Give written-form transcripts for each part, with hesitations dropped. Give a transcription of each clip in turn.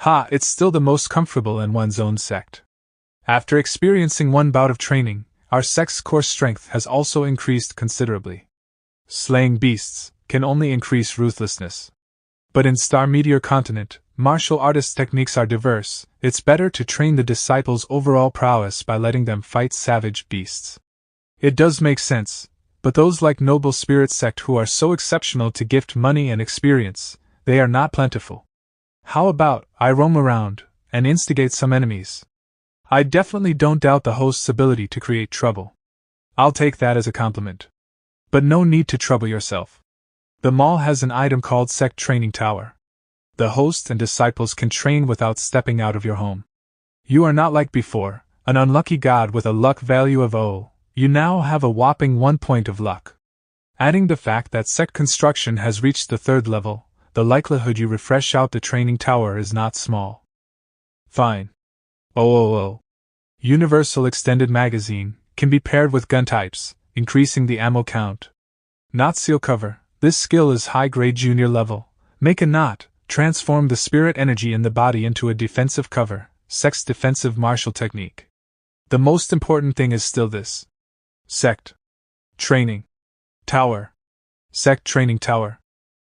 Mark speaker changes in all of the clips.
Speaker 1: Ha, it's still the most comfortable in one's own sect. After experiencing one bout of training, our sect's core strength has also increased considerably. Slaying beasts can only increase ruthlessness. But in Star Meteor Continent, martial artist techniques are diverse. It's better to train the disciples' overall prowess by letting them fight savage beasts. It does make sense, but those like Noble Spirit Sect who are so exceptional to gift money and experience, they are not plentiful. How about I roam around and instigate some enemies? I definitely don't doubt the host's ability to create trouble. I'll take that as a compliment. But no need to trouble yourself. The mall has an item called Sect Training Tower. The host and disciples can train without stepping out of your home. You are not like before, an unlucky god with a luck value of 0. You now have a whopping 1 point of luck. Adding the fact that Sect construction has reached the 3rd level, the likelihood you refresh out the training tower is not small. Fine. Universal Extended Magazine can be paired with gun types, increasing the ammo count. Knot Seal Cover. This skill is high-grade junior level. Make a knot, transform the spirit energy in the body into a defensive cover, Sect's defensive martial technique. The most important thing is still this. Sect Training Tower. Sect Training Tower.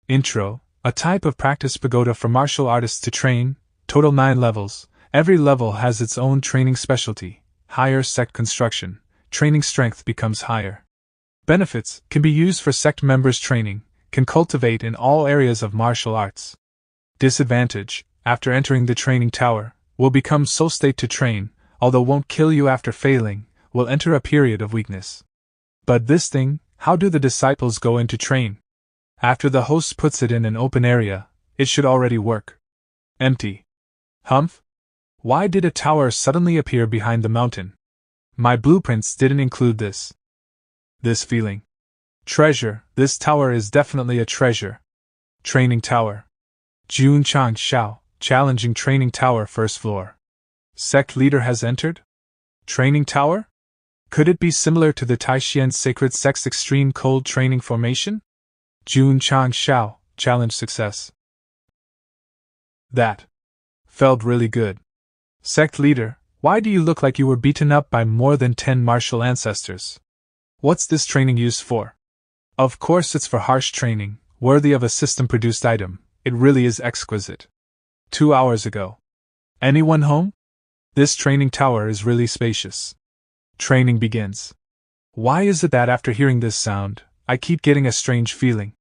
Speaker 1: Intro, a type of practice pagoda for martial artists to train, total 9 levels. Every level has its own training specialty. Higher Sect construction, training strength becomes higher. Benefits can be used for Sect members' training, can cultivate in all areas of martial arts. Disadvantage, after entering the training tower, will become so state to train, although won't kill you after failing, will enter a period of weakness. But this thing, how do the disciples go in to train? After the host puts it in an open area, it should already work. Empty. Humph? Why did a tower suddenly appear behind the mountain? My blueprints didn't include this. This feeling. Treasure, this tower is definitely a treasure. Training Tower. Jun Chang Xiao, challenging Training Tower 1st floor. Sect leader has entered? Training Tower? Could it be similar to the Taishian Sacred Sect's extreme cold training formation? Jun Chang Xiao, challenge success. That felt really good. Sect leader, why do you look like you were beaten up by more than 10 martial ancestors? What's this training used for? Of course it's for harsh training, worthy of a system-produced item. It really is exquisite. 2 hours ago. Anyone home? This training tower is really spacious. Training begins. Why is it that after hearing this sound, I keep getting a strange feeling?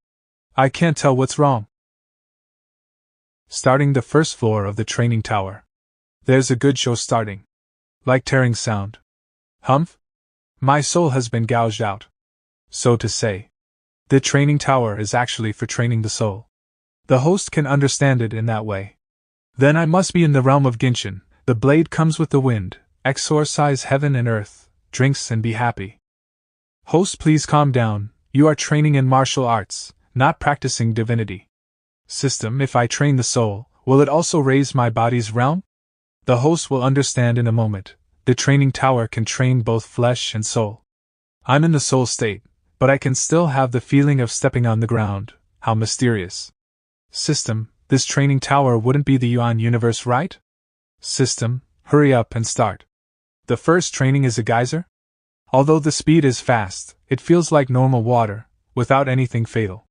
Speaker 1: I can't tell what's wrong. Starting the 1st floor of the training tower. There's a good show starting. Like tearing sound. Humph? My soul has been gouged out. So to say. The training tower is actually for training the soul. The host can understand it in that way. Then I must be in the realm of Genshin. The blade comes with the wind, exorcise heaven and earth, drinks and be happy. Host, please calm down, you are training in martial arts, not practicing divinity. System, if I train the soul, will it also raise my body's realm? The host will understand in a moment. The training tower can train both flesh and soul. I'm in the soul state, but I can still have the feeling of stepping on the ground. How mysterious. System, this training tower wouldn't be the Yuan universe, right? System, hurry up and start. The first training is a geyser? Although the speed is fast, it feels like normal water, without anything fatal.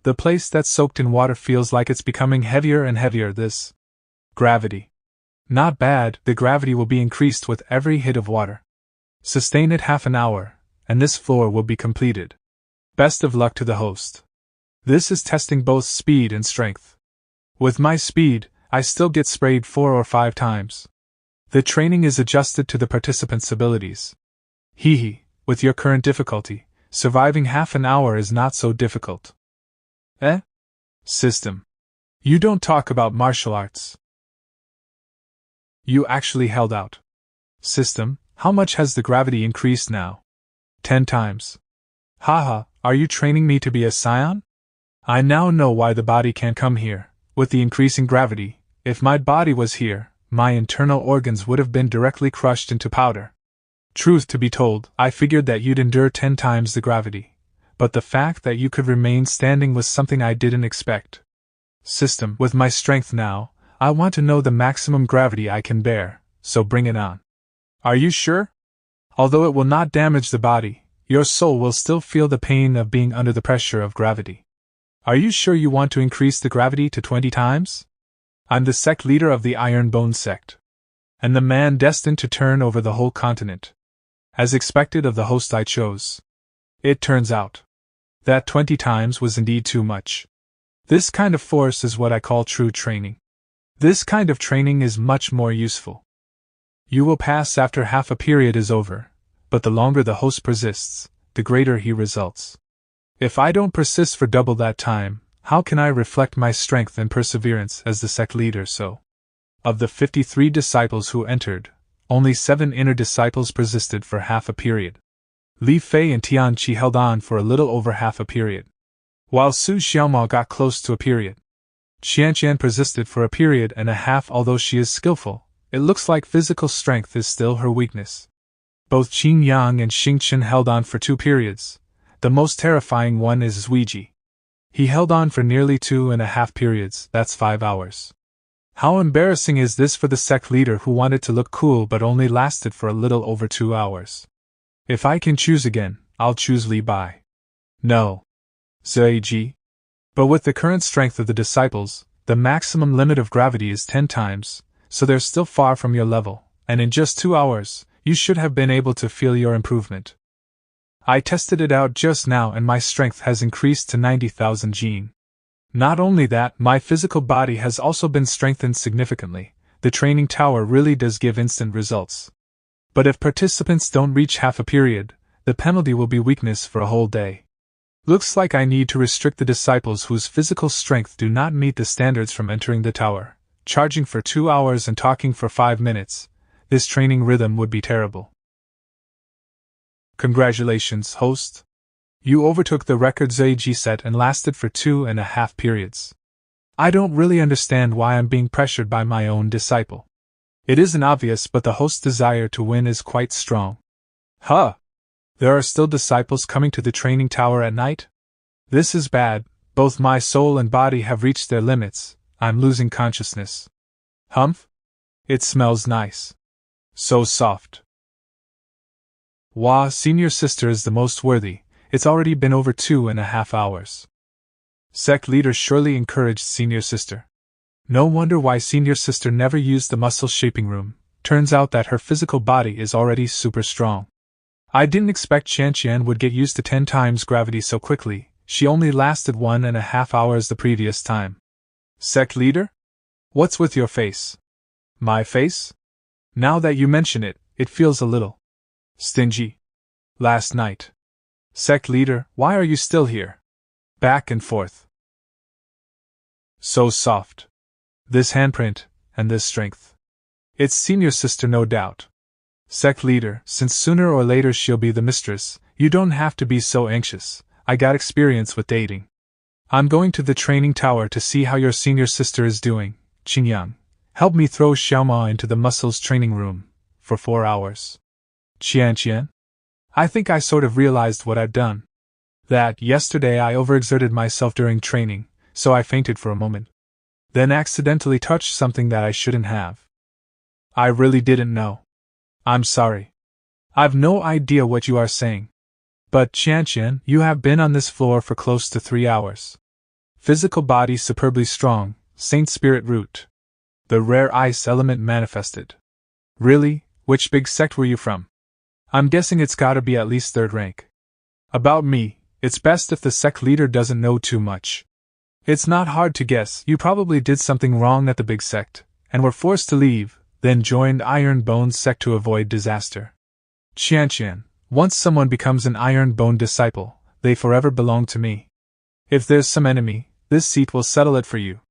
Speaker 1: The place that's soaked in water feels like it's becoming heavier and heavier. This gravity. Not bad, the gravity will be increased with every hit of water. Sustain it half an hour, and this floor will be completed. Best of luck to the host. This is testing both speed and strength. With my speed, I still get sprayed 4 or 5 times. The training is adjusted to the participant's abilities. Hee, with your current difficulty, surviving half an hour is not so difficult. System. You don't talk about martial arts. You actually held out. System, how much has the gravity increased now? 10 times. Haha, are you training me to be a scion? I now know why the body can't come here. With the increasing gravity, if my body was here, my internal organs would have been directly crushed into powder. Truth to be told, I figured that you'd endure 10 times the gravity. But the fact that you could remain standing was something I didn't expect. System, with my strength now, I want to know the maximum gravity I can bear, so bring it on. Are you sure? Although it will not damage the body, your soul will still feel the pain of being under the pressure of gravity. Are you sure you want to increase the gravity to 20 times? I'm the sect leader of the Iron Bone sect, and the man destined to turn over the whole continent. As expected of the host I chose. It turns out that 20 times was indeed too much. This kind of force is what I call true training. This kind of training is much more useful. You will pass after half a period is over, but the longer the host persists, the greater he results. If I don't persist for double that time, how can I reflect my strength and perseverance as the sect leader? So, of the 53 disciples who entered, only 7 inner disciples persisted for half a period. Li Fei and Tian Qi held on for a little over half a period, while Su Xiaomao got close to a period. Qianqian persisted for a period and a half. Although she is skillful, it looks like physical strength is still her weakness. Both Qing Yang and Xing Chen held on for 2 periods. The most terrifying one is Zuiji. He held on for nearly 2.5 periods, that's 5 hours. How embarrassing is this for the sect leader who wanted to look cool but only lasted for a little over 2 hours. If I can choose again, I'll choose Li Bai. No. Zuiji. But with the current strength of the disciples, the maximum limit of gravity is 10 times, so they're still far from your level, and in just 2 hours, you should have been able to feel your improvement. I tested it out just now and my strength has increased to 90,000 jin. Not only that, my physical body has also been strengthened significantly. The training tower really does give instant results. But if participants don't reach half a period, the penalty will be weakness for a whole day. Looks like I need to restrict the disciples whose physical strength do not meet the standards from entering the tower. Charging for 2 hours and talking for 5 minutes. This training rhythm would be terrible. Congratulations, host. You overtook the record Zuiji set and lasted for 2.5 periods. I don't really understand why I'm being pressured by my own disciple. It isn't obvious, but the host's desire to win is quite strong. Huh! There are still disciples coming to the training tower at night? This is bad. Both my soul and body have reached their limits. I'm losing consciousness. Humph? It smells nice. So soft. Wah, senior sister is the most worthy. It's already been over 2.5 hours. Sect leader surely encouraged senior sister. No wonder why senior sister never used the muscle shaping room. Turns out that her physical body is already super strong. I didn't expect Qianqian would get used to 10 times gravity so quickly. She only lasted 1.5 hours the previous time. Sect leader? What's with your face? My face? Now that you mention it, it feels a little stingy. Last night. Sect leader, why are you still here? Back and forth. So soft. This handprint, and this strength. It's senior sister, no doubt. Sect leader, since sooner or later she'll be the mistress, you don't have to be so anxious. I got experience with dating. I'm going to the training tower to see how your senior sister is doing. Qingyang, help me throw Xiaomao into the muscles training room for 4 hours. Qianqian? I think I sort of realized what I'd done. That yesterday I overexerted myself during training, so I fainted for a moment. Then accidentally touched something that I shouldn't have. I really didn't know. I'm sorry. I've no idea what you are saying. But Qianqian, you have been on this floor for close to 3 hours. Physical body superbly strong, Saint Spirit root. The rare ice element manifested. Really, which big sect were you from? I'm guessing it's gotta be at least 3rd rank. About me, it's best if the sect leader doesn't know too much. It's not hard to guess, you probably did something wrong at the big sect, and were forced to leave, then joined Iron Bone sect to avoid disaster. Qianqian, once someone becomes an Iron Bone disciple, they forever belong to me. If there's some enemy, this seat will settle it for you.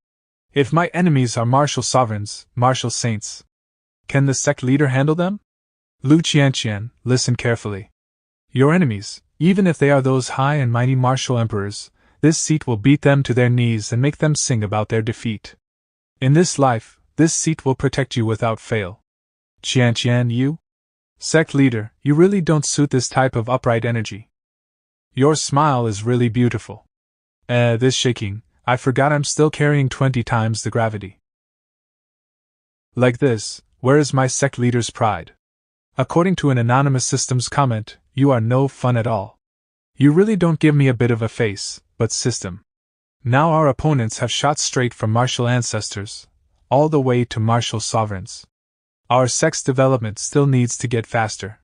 Speaker 1: If my enemies are martial sovereigns, martial saints, can the sect leader handle them? Lu Qianqian, listen carefully. Your enemies, even if they are those high and mighty martial emperors, this seat will beat them to their knees and make them sing about their defeat. In this life, this seat will protect you without fail. Qianqian, you? Sect leader, you really don't suit this type of upright energy. Your smile is really beautiful. This shaking, I forgot I'm still carrying 20 times the gravity. Like this, where is my sect leader's pride? According to an anonymous systems comment, you are no fun at all. You really don't give me a bit of a face, but system. Now our opponents have shot straight from martial ancestors, all the way to martial sovereigns. Our sect's development still needs to get faster.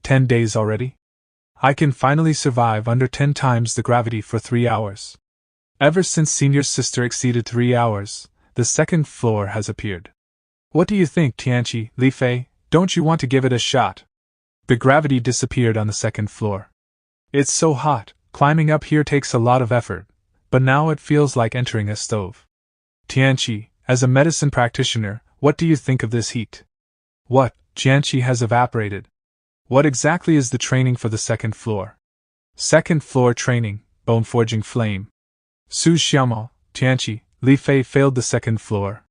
Speaker 1: 10 days already? I can finally survive under 10 times the gravity for 3 hours. Ever since Senior's sister exceeded 3 hours, the second floor has appeared. What do you think, Tianqi, Li Fei? Don't you want to give it a shot? The gravity disappeared on the second floor. It's so hot, climbing up here takes a lot of effort, but now it feels like entering a stove. Tianqi, as a medicine practitioner, what do you think of this heat? What, Tianqi has evaporated. What exactly is the training for the second floor? Second floor training, bone forging flame. Su Xiaomao, Tianqi, Li Fei failed the second floor.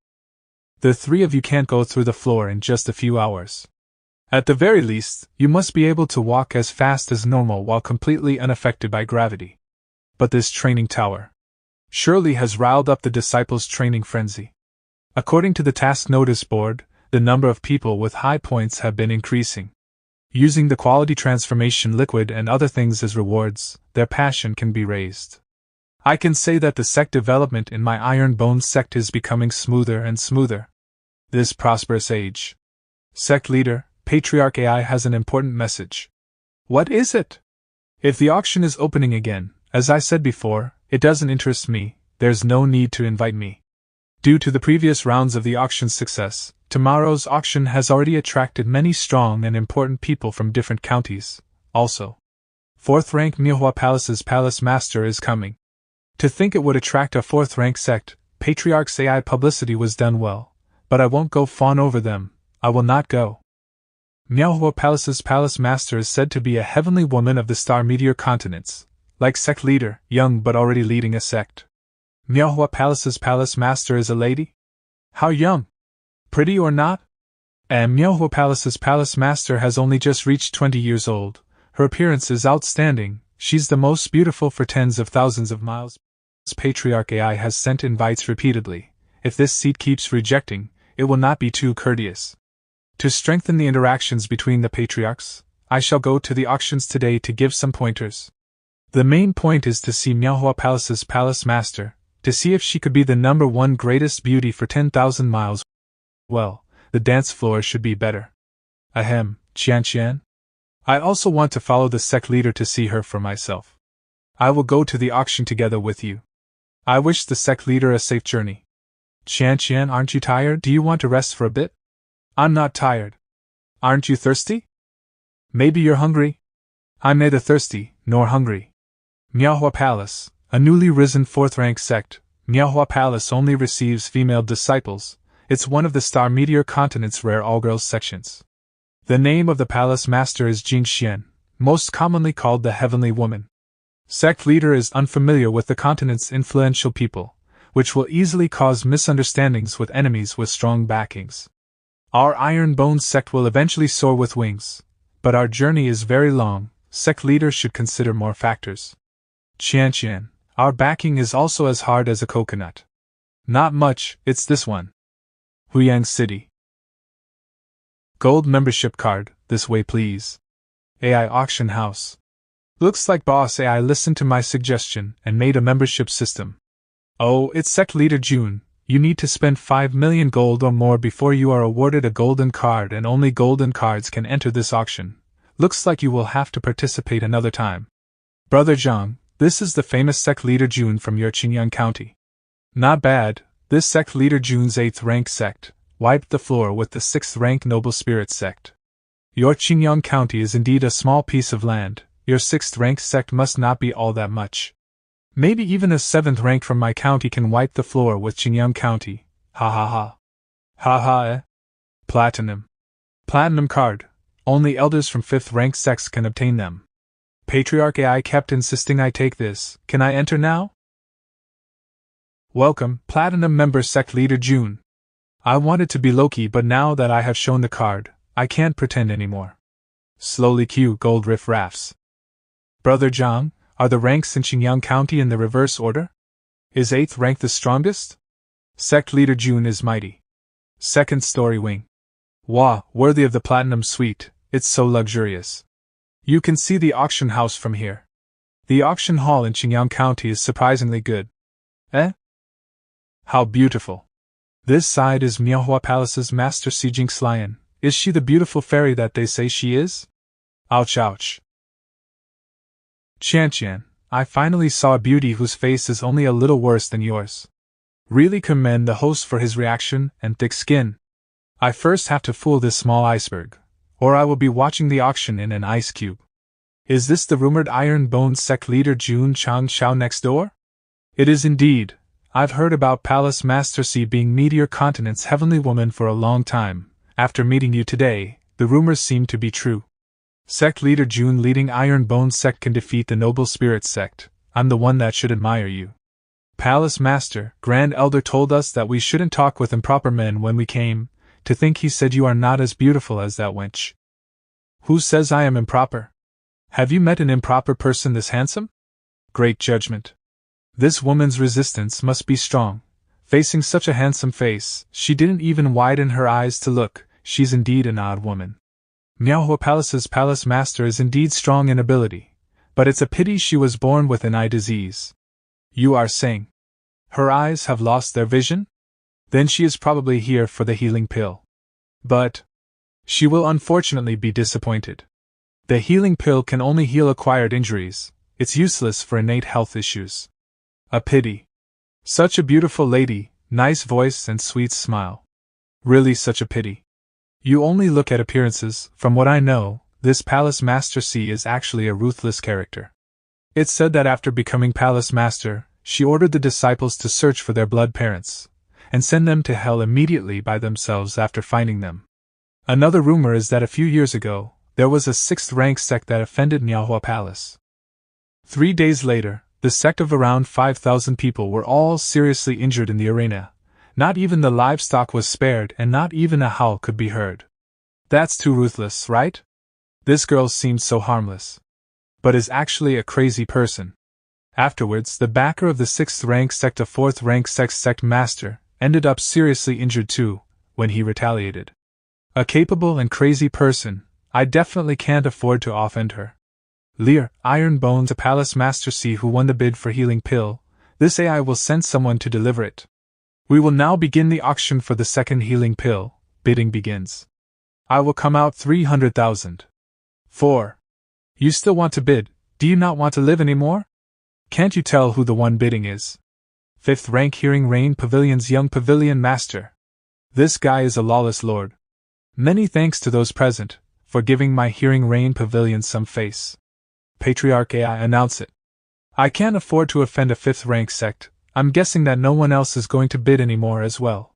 Speaker 1: The three of you can't go through the floor in just a few hours. At the very least, you must be able to walk as fast as normal while completely unaffected by gravity. But this training tower surely has riled up the disciples' training frenzy. According to the task notice board, the number of people with high points have been increasing. Using the quality transformation liquid and other things as rewards, their passion can be raised. I can say that the sect development in my Iron Bone sect is becoming smoother and smoother. This prosperous age. Sect leader, Patriarch AI has an important message. What is it? If the auction is opening again, as I said before, it doesn't interest me, there's no need to invite me. Due to the previous rounds of the auction's success, tomorrow's auction has already attracted many strong and important people from different counties. Also, 4th rank Manhwa Palace's Palace Master is coming. To think it would attract a 4th rank sect, Patriarch's AI publicity was done well, but I won't go fawn over them, I will not go. Manhwa Palace's Palace Master is said to be a heavenly woman of the star meteor continents, like sect leader, young but already leading a sect. Manhwa Palace's Palace Master is a lady? How young? Pretty or not? And Manhwa Palace's Palace Master has only just reached 20 years old. Her appearance is outstanding, she's the most beautiful for tens of thousands of miles. Patriarch AI has sent invites repeatedly. If this seat keeps rejecting, it will not be too courteous. To strengthen the interactions between the patriarchs, I shall go to the auctions today to give some pointers. The main point is to see Manhwa Palace's Palace Master, to see if she could be the number one greatest beauty for 10,000 miles. Well, the dance floor should be better. Ahem, Qian. I also want to follow the sect leader to see her for myself. I will go to the auction together with you. I wish the sect leader a safe journey. Qian, aren't you tired? Do you want to rest for a bit? I'm not tired. Aren't you thirsty? Maybe you're hungry? I'm neither thirsty, nor hungry. Manhwa Palace, a newly risen 4th rank sect, Manhwa Palace only receives female disciples. It's one of the star meteor continent's rare all-girls sections. The name of the palace master is Jingxian, most commonly called the Heavenly Woman. Sect leader is unfamiliar with the continent's influential people, which will easily cause misunderstandings with enemies with strong backings. Our Iron Bone sect will eventually soar with wings, but our journey is very long, sect leader should consider more factors. Qian, our backing is also as hard as a coconut. Not much, it's this one. Huyang City. Gold membership card, this way please. AI Auction House. Looks like Boss AI listened to my suggestion and made a membership system. Oh, it's Sect Leader June. You need to spend 5 million gold or more before you are awarded a golden card, and only golden cards can enter this auction. Looks like you will have to participate another time. Brother Zhang, this is the famous Sect Leader June from your Qingyang County. Not bad, this Sect Leader June's 8th rank sect wiped the floor with the 6th rank Noble Spirit sect. Your Qingyang County is indeed a small piece of land, your 6th rank sect must not be all that much. Maybe even a 7th rank from my county can wipe the floor with Qingyang County. Ha ha ha. Ha ha eh? Platinum. Platinum card. Only elders from 5th rank sects can obtain them. Patriarch AI kept insisting I take this. Can I enter now? Welcome, Platinum member Sect Leader June. I wanted to be low-key, but now that I have shown the card, I can't pretend anymore. Slowly queue gold riff raffs. Brother Zhang, are the ranks in Qingyang County in the reverse order? Is 8th rank the strongest? Sect Leader June is mighty. Second story wing. Wah, worthy of the platinum suite, it's so luxurious. You can see the auction house from here. The auction hall in Qingyang County is surprisingly good. Eh? How beautiful. This side is Manhwa Palace's master Sijing Lion. Is she the beautiful fairy that they say she is? Ouch ouch. Qian, I finally saw a beauty whose face is only a little worse than yours. Really commend the host for his reaction and thick skin. I first have to fool this small iceberg, or I will be watching the auction in an ice cube. Is this the rumored iron-boned sect leader Jun Changshao next door? It is indeed. I've heard about Palace Master C being Meteor Continent's heavenly woman for a long time. After meeting you today, the rumors seem to be true. Sect leader Jun leading iron-boned sect can defeat the noble spirit sect. I'm the one that should admire you. Palace Master, Grand Elder told us that we shouldn't talk with improper men when we came. To think he said you are not as beautiful as that wench. Who says I am improper? Have you met an improper person this handsome? Great judgment. This woman's resistance must be strong. Facing such a handsome face, she didn't even widen her eyes to look. She's indeed an odd woman. Manhwa Palace's palace master is indeed strong in ability, but it's a pity she was born with an eye disease. You are saying her eyes have lost their vision? Then she is probably here for the healing pill. But she will unfortunately be disappointed. The healing pill can only heal acquired injuries. It's useless for innate health issues. A pity. Such a beautiful lady, nice voice and sweet smile. Really such a pity. You only look at appearances. From what I know, this Palace Master C is actually a ruthless character. It's said that after becoming Palace Master, she ordered the disciples to search for their blood parents, and send them to hell immediately by themselves after finding them. Another rumor is that a few years ago, there was a 6th-rank sect that offended Manhwa Palace. 3 days later, the sect of around 5,000 people were all seriously injured in the arena. Not even the livestock was spared and not even a howl could be heard. That's too ruthless, right? This girl seemed so harmless, but is actually a crazy person. Afterwards, the backer of the 6th-rank sect, a 4th-rank sect master, ended up seriously injured too, when he retaliated. A capable and crazy person. I definitely can't afford to offend her. Lear, Iron Bones, a Palace Master C who won the bid for healing pill. This AI will send someone to deliver it. We will now begin the auction for the second healing pill. Bidding begins. I will come out 300,000. 4. You still want to bid? Do you not want to live anymore? Can't you tell who the one bidding is? 5th rank Hearing Rain Pavilion's young pavilion master. This guy is a lawless lord. Many thanks to those present for giving my Hearing Rain Pavilion some face. Patriarch AI announce it. I can't afford to offend a 5th-rank sect. I'm guessing that no one else is going to bid anymore as well.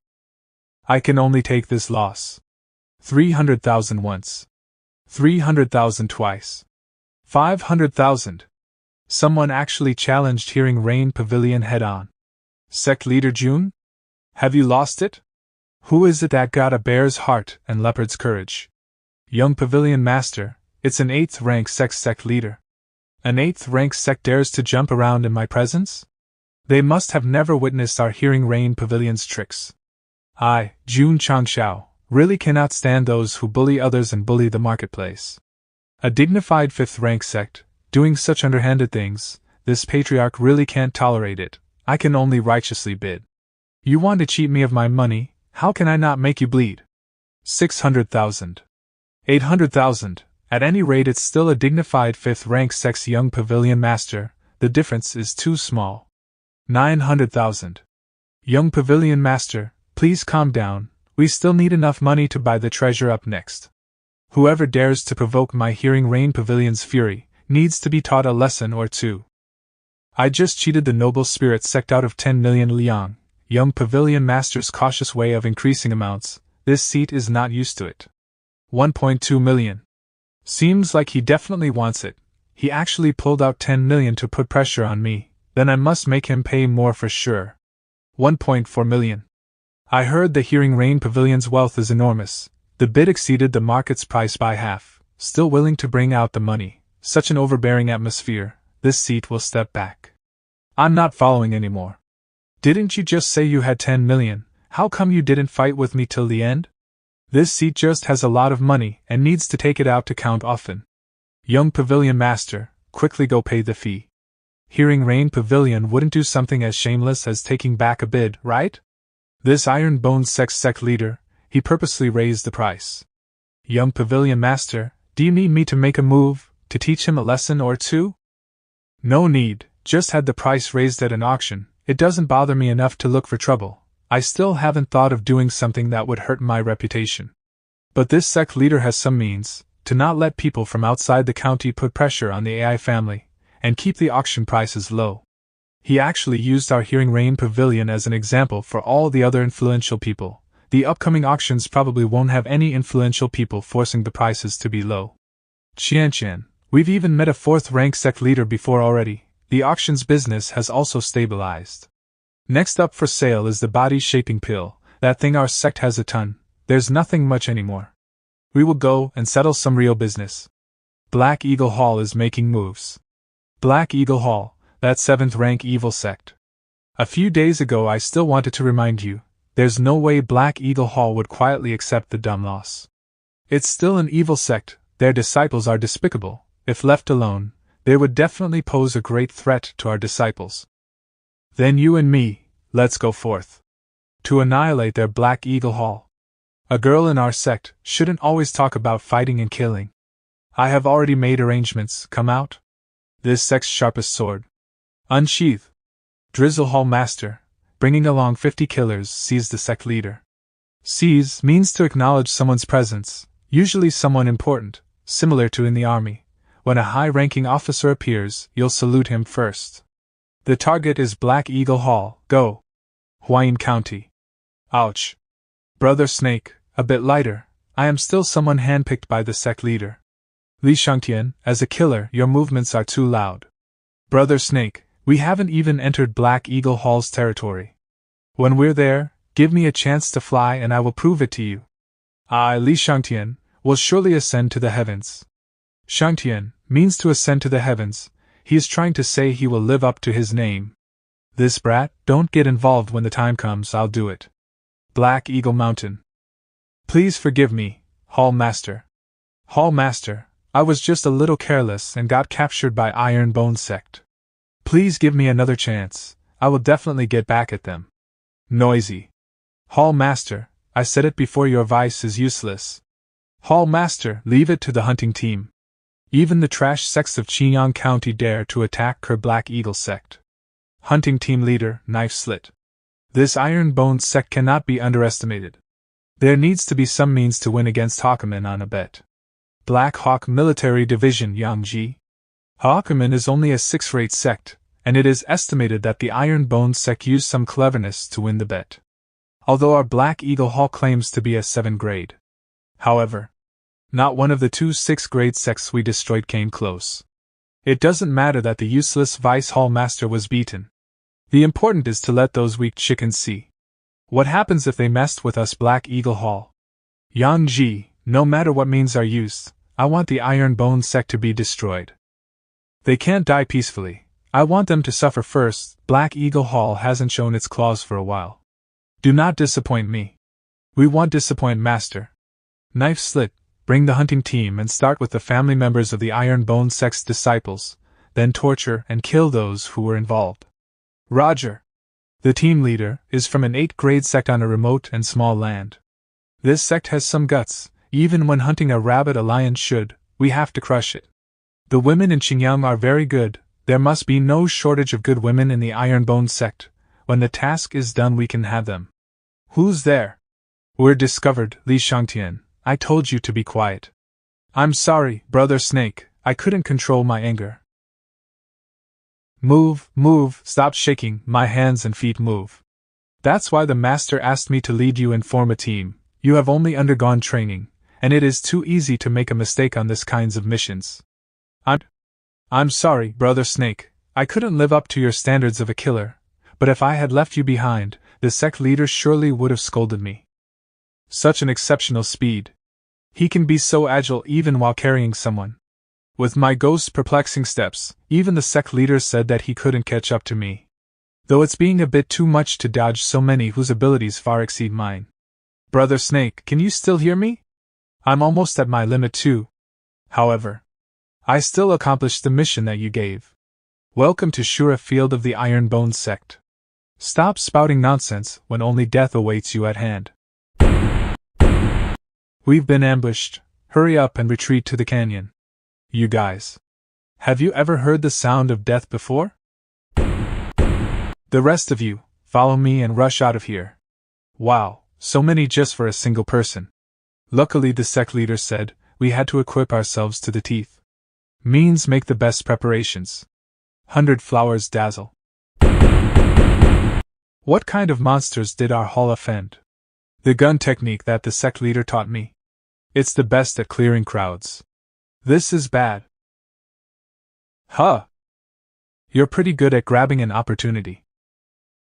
Speaker 1: I can only take this loss. 300,000 once. 300,000 twice. 500,000. Someone actually challenged Hearing Rain Pavilion head-on. Sect leader Jun? Have you lost it? Who is it that got a bear's heart and leopard's courage? Young Pavilion Master, it's an 8th-rank sect leader. An 8th-rank sect dares to jump around in my presence? They must have never witnessed our Hearing Rain Pavilion's tricks. I, Jun Changshao, really cannot stand those who bully others and bully the marketplace. A dignified 5th-rank sect, doing such underhanded things, this patriarch really can't tolerate it. I can only righteously bid. You want to cheat me of my money, how can I not make you bleed? 600,000. 800,000. At any rate, it's still a dignified 5th-rank sect's young pavilion master. The difference is too small. 900,000. Young pavilion master, please calm down. We still need enough money to buy the treasure up next. Whoever dares to provoke my Hearing Rain Pavilion's fury needs to be taught a lesson or two. I just cheated the noble spirit sect out of 10 million liang. Young pavilion master's cautious way of increasing amounts. This seat is not used to it. 1.2 million. Seems like he definitely wants it. He actually pulled out 10 million to put pressure on me. Then I must make him pay more for sure. 1.4 million. I heard the Hearing Rain Pavilion's wealth is enormous. The bid exceeded the market's price by half. Still willing to bring out the money. Such an overbearing atmosphere. This seat will step back. I'm not following anymore. Didn't you just say you had 10 million, how come you didn't fight with me till the end? This seat just has a lot of money and needs to take it out to count often. Young Pavilion Master, quickly go pay the fee. Hearing Rain Pavilion wouldn't do something as shameless as taking back a bid, right? This iron-boned sect leader, he purposely raised the price. Young Pavilion Master, do you need me to make a move, to teach him a lesson or two? No need, just had the price raised at an auction, it doesn't bother me enough to look for trouble. I still haven't thought of doing something that would hurt my reputation. But this sect leader has some means, to not let people from outside the county put pressure on the AI family, and keep the auction prices low. He actually used our Hearing Rain Pavilion as an example for all the other influential people. The upcoming auctions probably won't have any influential people forcing the prices to be low. Qian, we've even met a 4th-rank sect leader before already. The auctions business has also stabilized. Next up for sale is the body-shaping pill. That thing our sect has a ton. There's nothing much anymore. We will go and settle some real business. Black Eagle Hall is making moves. Black Eagle Hall, that 7th-rank evil sect. A few days ago I still wanted to remind you, there's no way Black Eagle Hall would quietly accept the dumb loss. It's still an evil sect, their disciples are despicable. If left alone, they would definitely pose a great threat to our disciples. Then you and me, let's go forth. To annihilate their Black Eagle Hall. A girl in our sect shouldn't always talk about fighting and killing. I have already made arrangements, come out. This sect's sharpest sword. Unsheath. Drizzle Hall Master, bringing along 50 killers, sees the sect leader. Seize means to acknowledge someone's presence, usually someone important, similar to in the army. When a high-ranking officer appears, you'll salute him first. The target is Black Eagle Hall, go! Huayin County. Ouch. Brother Snake, a bit lighter, I am still someone handpicked by the sect leader. Li Shangtian, as a killer, your movements are too loud. Brother Snake, we haven't even entered Black Eagle Hall's territory. When we're there, give me a chance to fly and I will prove it to you. Li Shangtian will surely ascend to the heavens. Shangtian means to ascend to the heavens. He is trying to say he will live up to his name. This brat, don't get involved when the time comes, I'll do it. Black Eagle Mountain. Please forgive me, Hall Master. Hall Master, I was just a little careless and got captured by Iron Bone Sect. Please give me another chance, I will definitely get back at them. Noisy. Hall Master, I said it before, your vice is useless. Hall Master, leave it to the hunting team. Even the trash sects of Qiyang County dare to attack Ker Black Eagle Sect. Hunting team leader, knife slit. This Iron Bone Sect cannot be underestimated. There needs to be some means to win against Hawkman on a bet. Black Hawk Military Division Yangji. Hawkman is only a 6th-rate sect, and it is estimated that the Iron Bone Sect used some cleverness to win the bet. Although our Black Eagle Hall claims to be a 7th-grade. However, not one of the 2 6th-grade sects we destroyed came close. It doesn't matter that the useless Vice Hall Master was beaten. The important is to let those weak chickens see. What happens if they messed with us, Black Eagle Hall? Yang Ji, no matter what means are used, I want the Iron Bone Sect to be destroyed. They can't die peacefully. I want them to suffer first. Black Eagle Hall hasn't shown its claws for a while. Do not disappoint me. We won't disappoint Master. Knife slit, bring the hunting team and start with the family members of the Iron Bone Sect's disciples, then torture and kill those who were involved. Roger. The team leader is from an 8th-grade sect on a remote and small land. This sect has some guts. Even when hunting a rabbit a lion should, we have to crush it. The women in Xinjiang are very good. There must be no shortage of good women in the Iron Bone Sect. When the task is done we can have them. Who's there? We're discovered, Li Shangtian. I told you to be quiet. I'm sorry, Brother Snake, I couldn't control my anger. Move, stop shaking, my hands and feet move. That's why the Master asked me to lead you and form a team. You have only undergone training, and it is too easy to make a mistake on this kinds of missions. I'm sorry, Brother Snake, I couldn't live up to your standards of a killer, but if I had left you behind, the sect leader surely would have scolded me. Such an exceptional speed. He can be so agile even while carrying someone. With my ghost's perplexing steps, even the sect leader said that he couldn't catch up to me. though it's being a bit too much to dodge so many whose abilities far exceed mine. Brother Snake, can you still hear me? I'm almost at my limit too. However, I still accomplished the mission that you gave. Welcome to Shura Field of the Iron Bone Sect. Stop spouting nonsense when only death awaits you at hand. We've been ambushed. Hurry up and retreat to the canyon. You guys. Have you ever heard the sound of death before? The rest of you, follow me and rush out of here. Wow, so many just for a single person. Luckily, the sect leader said, we had to equip ourselves to the teeth. Means make the best preparations. 100 flowers dazzle. What kind of monsters did our hall offend? The gun technique that the sect leader taught me. It's the best at clearing crowds. This is bad. Huh. You're pretty good at grabbing an opportunity.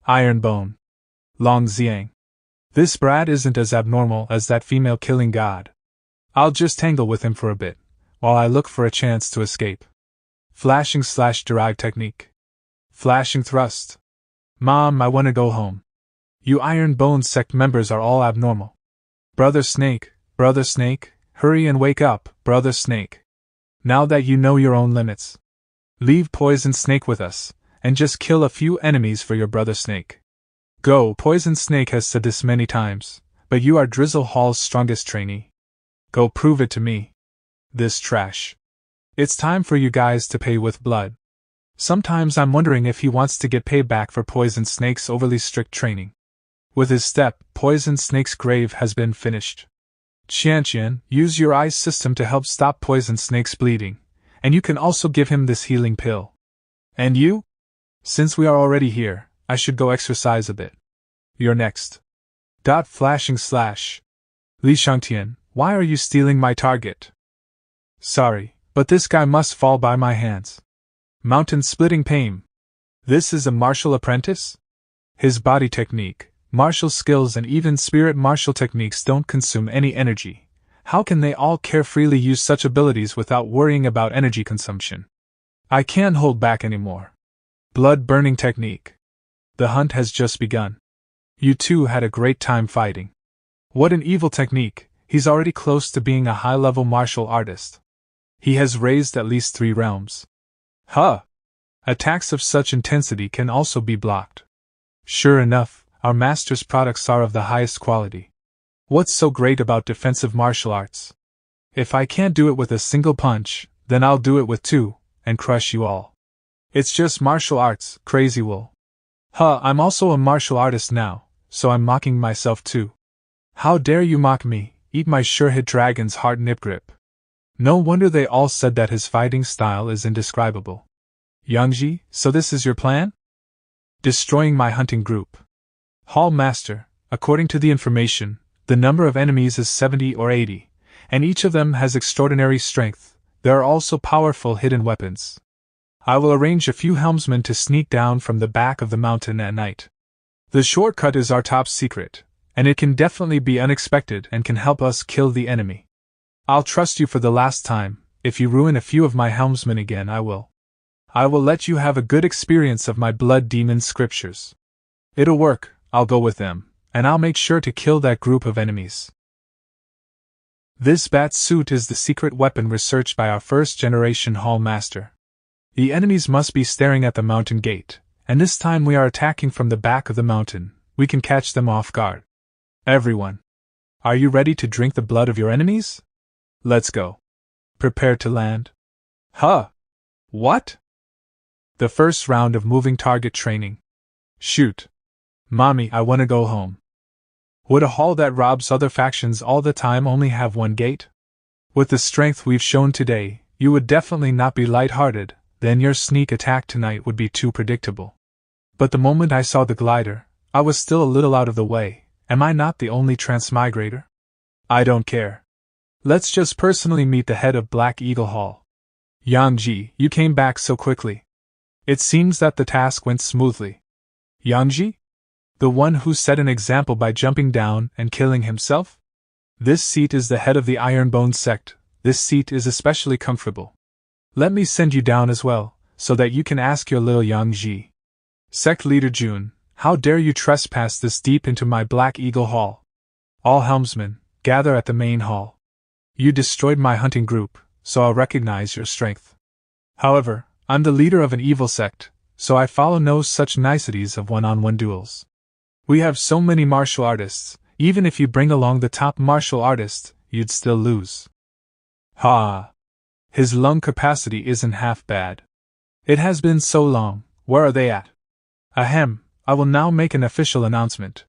Speaker 1: Iron Bone. Long Xiang. This brat isn't as abnormal as that female killing god. I'll just tangle with him for a bit, while I look for a chance to escape. Flashing/deride technique. Flashing thrust. Mom, I wanna go home. You Iron Bone sect members are all abnormal. Brother Snake, hurry and wake up, Brother Snake. Now that you know your own limits. Leave Poison Snake with us, and just kill a few enemies for your Brother Snake. Go, Poison Snake has said this many times, but you are Drizzle Hall's strongest trainee. Go prove it to me. This trash. It's time for you guys to pay with blood. Sometimes I'm wondering if he wants to get payback for Poison Snake's overly strict training. With his step, Poison Snake's grave has been finished. Qianqian, use your ice system to help stop Poison Snake's bleeding, and you can also give him this healing pill. And you? Since we are already here, I should go exercise a bit. You're next. Flashing slash. Li Shangtian, why are you stealing my target? Sorry, but this guy must fall by my hands. Mountain splitting pain. This is a martial apprentice? His body technique, martial skills and even spirit martial techniques don't consume any energy. How can they all carefreely use such abilities without worrying about energy consumption? I can't hold back anymore. Blood burning technique. The hunt has just begun. You two had a great time fighting. What an evil technique, he's already close to being a high-level martial artist. He has raised at least 3 realms. Huh! Attacks of such intensity can also be blocked. Sure enough, our master's products are of the highest quality. What's so great about defensive martial arts? If I can't do it with a single punch, then I'll do it with 2, and crush you all. It's just martial arts, crazy wool. Huh, I'm also a martial artist now, so I'm mocking myself too. How dare you mock me, eat my sure-hit dragon's heart nip grip. No wonder they all said that his fighting style is indescribable. Yangji, so this is your plan? Destroying my hunting group. Hall Master, according to the information, the number of enemies is 70 or 80, and each of them has extraordinary strength. There are also powerful hidden weapons. I will arrange a few helmsmen to sneak down from the back of the mountain at night. The shortcut is our top secret, and it can definitely be unexpected and can help us kill the enemy. I'll trust you for the last time. If you ruin a few of my helmsmen again, I will let you have a good experience of my blood demon scriptures. It'll work, I'll go with them, and I'll make sure to kill that group of enemies. This bat suit is the secret weapon researched by our first-generation Hall Master. The enemies must be staring at the mountain gate, and this time we are attacking from the back of the mountain. We can catch them off guard. Everyone, are you ready to drink the blood of your enemies? Let's go. Prepare to land. Huh? What? The first round of moving target training. Shoot. Mommy, I wanna go home. Would a hall that robs other factions all the time only have one gate? With the strength we've shown today, you would definitely not be light-hearted, then your sneak attack tonight would be too predictable. But the moment I saw the glider, I was still a little out of the way. Am I not the only transmigrator? I don't care. Let's just personally meet the head of Black Eagle Hall. Yangji, you came back so quickly. It seems that the task went smoothly. Yangji? The one who set an example by jumping down and killing himself? This seat is the head of the Iron Bone Sect. This seat is especially comfortable. Let me send you down as well, so that you can ask your little Yangji. Sect Leader Jun, how dare you trespass this deep into my Black Eagle Hall? All helmsmen, gather at the main hall. You destroyed my hunting group, so I'll recognize your strength. However, I'm the leader of an evil sect, so I follow no such niceties of one-on-one duels. We have so many martial artists, even if you bring along the top martial artist, you'd still lose. Ha! His lung capacity isn't half bad. It has been so long, where are they at? Ahem, I will now make an official announcement.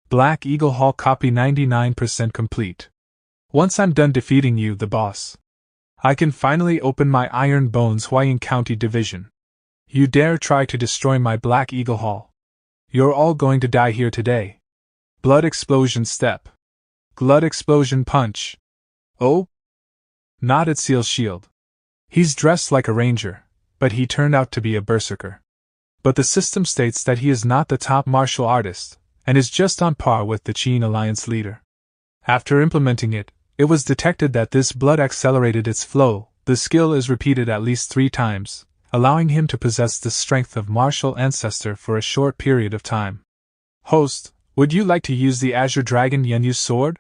Speaker 1: Black Eagle Hall copy 99% complete. Once I'm done defeating you, the boss, I can finally open my Iron Bones Huayin County Division. You dare try to destroy my Black Eagle Hall. You're all going to die here today. Blood explosion step. Blood explosion punch. Oh? Nodded Seal Shield. He's dressed like a ranger, but he turned out to be a berserker. But the system states that he is not the top martial artist, and is just on par with the Qin Alliance leader. After implementing it, it was detected that this blood accelerated its flow. The skill is repeated at least 3 times, allowing him to possess the strength of martial ancestor for a short period of time. Host, would you like to use the Azure Dragon Yenyu's sword?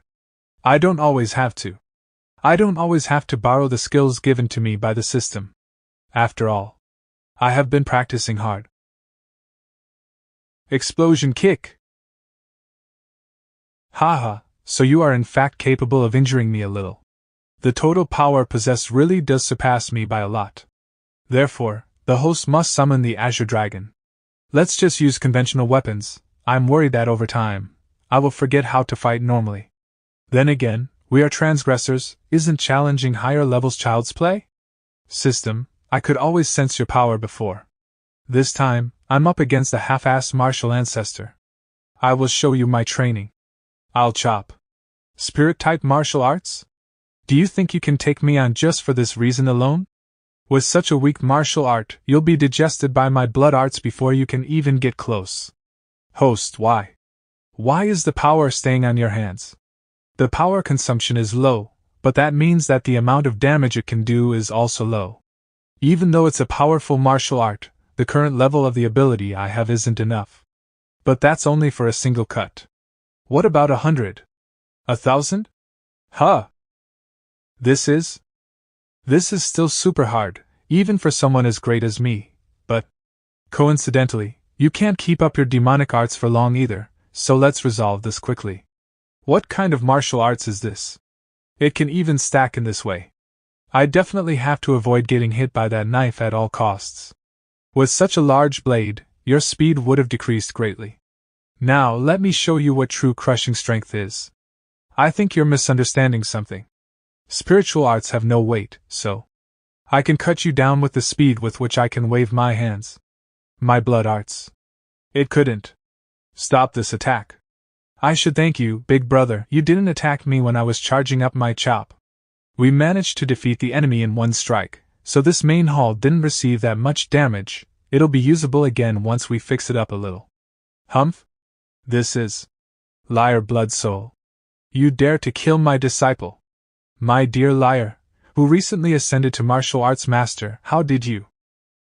Speaker 1: I don't always have to. I don't always have to borrow the skills given to me by the system. After all, I have been practicing hard. Explosion kick! Haha, so you are in fact capable of injuring me a little. The total power possessed really does surpass me by a lot. Therefore, the host must summon the Azure Dragon. Let's just use conventional weapons. I'm worried that over time, I will forget how to fight normally. Then again, we are transgressors, isn't challenging higher levels child's play? System, I could always sense your power before. This time, I'm up against a half-assed martial ancestor. I will show you my training. I'll chop. Spirit-type martial arts? Do you think you can take me on just for this reason alone? With such a weak martial art, you'll be digested by my blood arts before you can even get close. Host, why? Why is the power staying on your hands? The power consumption is low, but that means that the amount of damage it can do is also low. Even though it's a powerful martial art, the current level of the ability I have isn't enough. But that's only for a single cut. What about 100? 1,000? Huh! This is still super hard, even for someone as great as me, but coincidentally, you can't keep up your demonic arts for long either, so let's resolve this quickly. What kind of martial arts is this? It can even stack in this way. I definitely have to avoid getting hit by that knife at all costs. With such a large blade, your speed would have decreased greatly. Now let me show you what true crushing strength is. I think you're misunderstanding something. Spiritual arts have no weight, so I can cut you down with the speed with which I can wave my hands. My blood arts. It couldn't stop this attack. I should thank you, big brother, you didn't attack me when I was charging up my chop. We managed to defeat the enemy in one strike, so this main hall didn't receive that much damage. It'll be usable again once we fix it up a little. Humph? This is liar blood soul. You dare to kill my disciple. My dear liar, who recently ascended to martial arts master, how did you?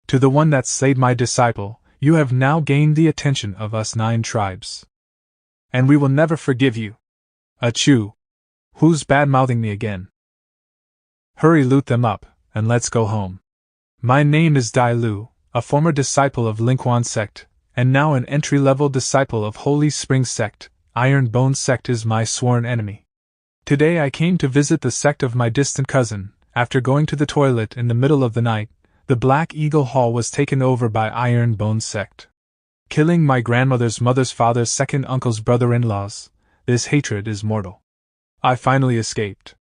Speaker 1: To the one that slayed my disciple, you have now gained the attention of us 9 tribes. And we will never forgive you. Achoo! Who's bad-mouthing me again? Hurry, loot them up, and let's go home. My name is Dai Lu, a former disciple of Linghuan Sect, and now an entry-level disciple of Holy Spring Sect. Iron Bone Sect is my sworn enemy. Today I came to visit the sect of my distant cousin. After going to the toilet in the middle of the night, the Black Eagle Hall was taken over by Iron Bone Sect. Killing my grandmother's mother's father's second uncle's brother-in-laws, this hatred is mortal. I finally escaped.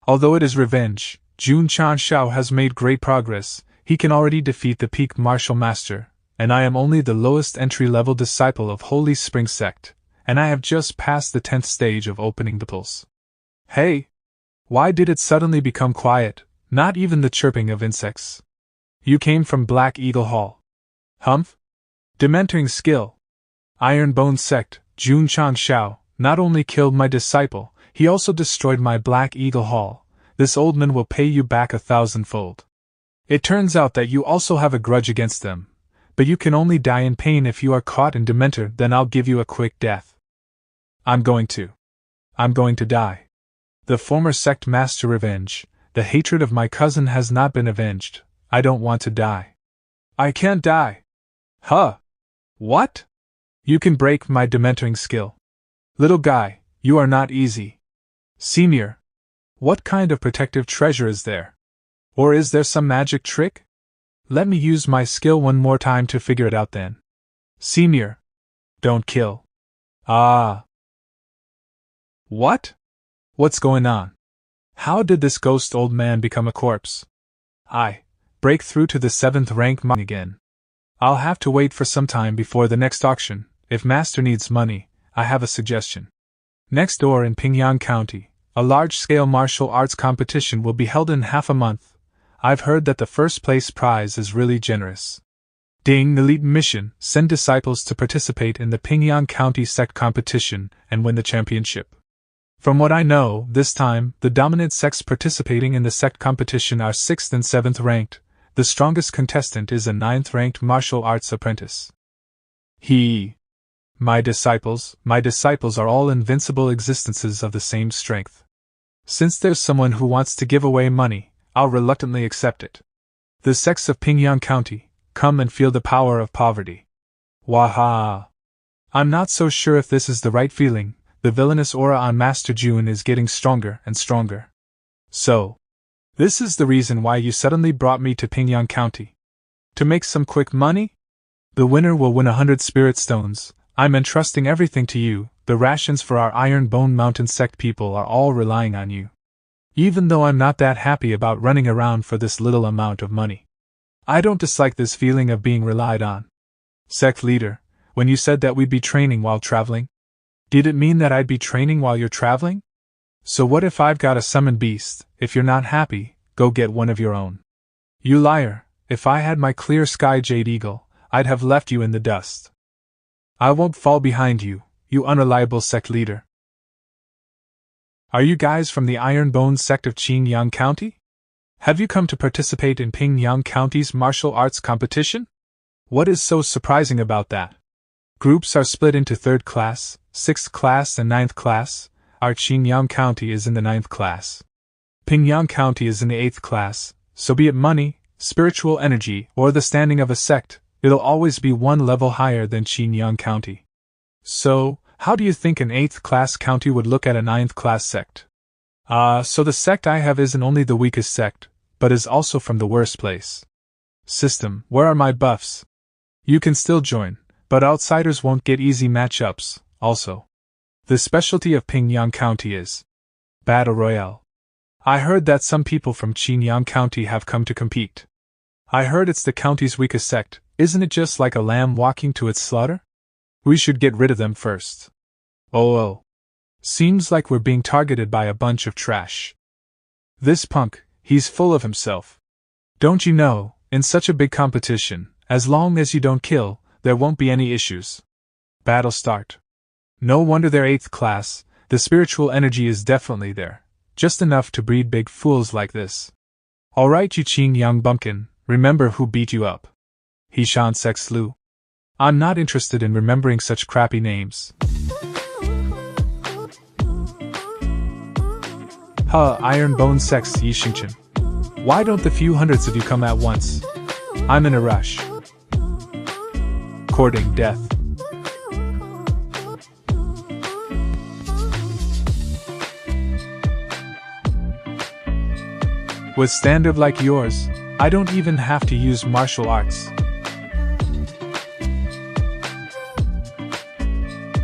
Speaker 1: Although it is revenge, Jun Chan Xiao has made great progress. He can already defeat the peak martial master, and I am only the lowest entry-level disciple of Holy Spring Sect, and I have just passed the 10th stage of opening the pulse. Hey! Why did it suddenly become quiet, not even the chirping of insects? You came from Black Eagle Hall. Humph? Dementoring skill. Iron Bone Sect, Jun Chan Xiao, not only killed my disciple, he also destroyed my Black Eagle Hall. This old man will pay you back 1,000-fold. It turns out that you also have a grudge against them. but you can only die in pain if you are caught in Dementor, then I'll give you a quick death. I'm going to die. The former sect master revenge. The hatred of my cousin has not been avenged. I don't want to die. I can't die. Huh? What? You can break my dementoring skill. Little guy, you are not easy. Senior, what kind of protective treasure is there? Or is there some magic trick? Let me use my skill one more time to figure it out then. Senior, don't kill. Ah. What? What's going on? How did this ghost old man become a corpse? Break through to the 7th rank mine again. I'll have to wait for some time before the next auction. If Master needs money, I have a suggestion. Next door in Pingyang County, a large-scale martial arts competition will be held in half a month. I've heard that the first place prize is really generous. Ding! Elite mission: send disciples to participate in the Pingyang County Sect competition and win the championship. From what I know, this time, the dominant sects participating in the sect competition are 6th and 7th ranked. The strongest contestant is a 9th ranked martial arts apprentice. My disciples are all invincible existences of the same strength. Since there's someone who wants to give away money, I'll reluctantly accept it. The sects of Pingyang County, come and feel the power of poverty. Waha! I'm not so sure if this is the right feeling. The villainous aura on Master June is getting stronger and stronger. So, this is the reason why you suddenly brought me to Pingyang County. To make some quick money? The winner will win 100 spirit stones. I'm entrusting everything to you. The rations for our Iron Bone Mountain sect people are all relying on you. Even though I'm not that happy about running around for this little amount of money. I don't dislike this feeling of being relied on. Sect leader, when you said that we'd be training while traveling, did it mean that I'd be training while you're traveling? So what if I've got a summoned beast? If you're not happy, go get one of your own. You liar, if I had my clear sky jade eagle, I'd have left you in the dust. I won't fall behind you, you unreliable sect leader. Are you guys from the Iron Bone sect of Qingyang County? Have you come to participate in Pingyang County's martial arts competition? What is so surprising about that? Groups are split into 3rd class, 6th class and 9th class. Our Qingyang County is in the 9th class. Pingyang County is in the 8th class, so be it money, spiritual energy, or the standing of a sect, it'll always be one level higher than Qingyang County. So, how do you think an 8th class county would look at a 9th class sect? So the sect I have isn't only the weakest sect, but is also from the worst place. System, where are my buffs? You can still join, but outsiders won't get easy matchups. Also, the specialty of Pingyang County is Battle Royale. I heard that some people from Qingyang County have come to compete. I heard it's the county's weakest sect. Isn't it just like a lamb walking to its slaughter? We should get rid of them first. Oh. Seems like we're being targeted by a bunch of trash. This punk, he's full of himself. Don't you know, in such a big competition, as long as you don't kill, there won't be any issues. Battle start. No wonder they're 8th class, the spiritual energy is definitely there. Just enough to breed big fools like this. Alright, you Qingyang bumpkin, remember who beat you up. Hishan Sexlu. I'm not interested in remembering such crappy names. Iron Bone Sex Yixingchen. Why don't the few hundreds of you come at once? I'm in a rush. Courting death. With standard like yours, I don't even have to use martial arts.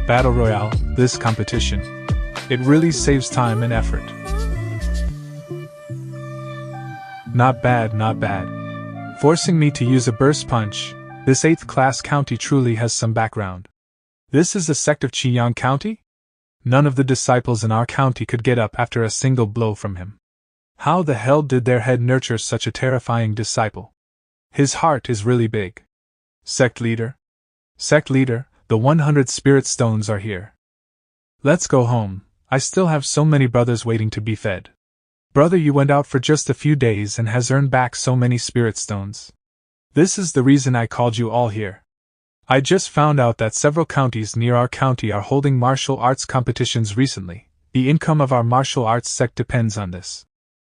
Speaker 1: Battle Royale, this competition. It really saves time and effort. Not bad, not bad. Forcing me to use a burst punch, this 8th class county truly has some background. This is a sect of Qingyang County? None of the disciples in our county could get up after a single blow from him. How the hell did their head nurture such a terrifying disciple? His heart is really big. Sect leader, the 100 spirit stones are here. Let's go home. I still have so many brothers waiting to be fed. Brother, you went out for just a few days and has earned back so many spirit stones. This is the reason I called you all here. I just found out that several counties near our county are holding martial arts competitions recently. The income of our martial arts sect depends on this.